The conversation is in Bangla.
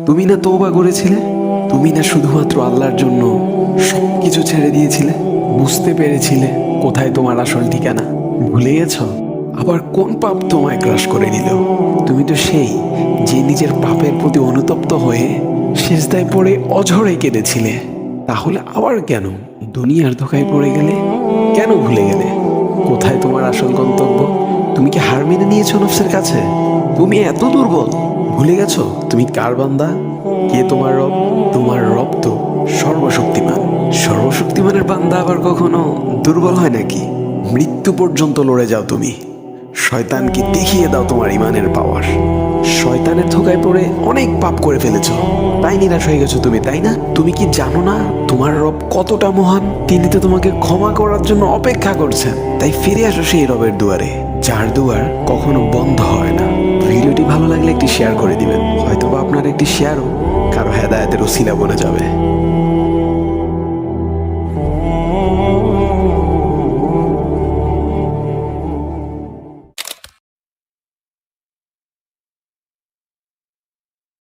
তুমি না তওবা করেছিলে? তুমি না শুধুমাত্র আল্লাহর জন্য সবকিছু ছেড়ে দিয়েছিলে? বুঝতে পেরেছিলে কোথায় তোমার আসল ঠিকানা? ভুলে গেছো? আবার কোন পাপ তোমায় গ্রাস করে নিল? তুমি তো সেই যে নিজের পাপের প্রতি অনুতপ্ত হয়ে সিজদায় পড়ে অঝরে কেঁদেছিলে। তাহলে আবার কেন দুনিয়ার ধোঁকায় পড়ে গেলে? কেন ভুলে গেলে কোথায় তোমার আসল গন্তব্য? তুমি কি হার মেনে নিয়েছো নফসের কাছে? তুমি এত দুর্বল, ভুলে গেছো তুমি কার বান্দা? কে তোমার রব? তোমার রব তো সর্বশক্তিমান। সর্বশক্তিমানের বান্দা আবার কখনো দুর্বল হয় নাকি? মৃত্যু পর্যন্ত লড়ে যাও তুমি। শয়তানকে দেখিয়ে দাও তোমার ইমানের পাওয়ার। শয়তানের ধোঁকায় পড়ে অনেক পাপ করে ফেলেছো, তাই নিরাশ হয়ে গেছো তুমি, তাই না? তুমি কি জানো না তোমার রব কতটা মহান? তিনি তো তোমাকে ক্ষমা করার জন্য অপেক্ষা করছেন। তাই ফিরে আসো সেই রবের দুয়ারে, যার দুয়ার কখনো বন্ধ হয় না। ভিডিওটি ভালো লাগলে একটি শেয়ার করে দিবেন, হয়তোবা আপনার একটি শেয়ারও কারো হেদায়েতের উসিলা বনে যাবে।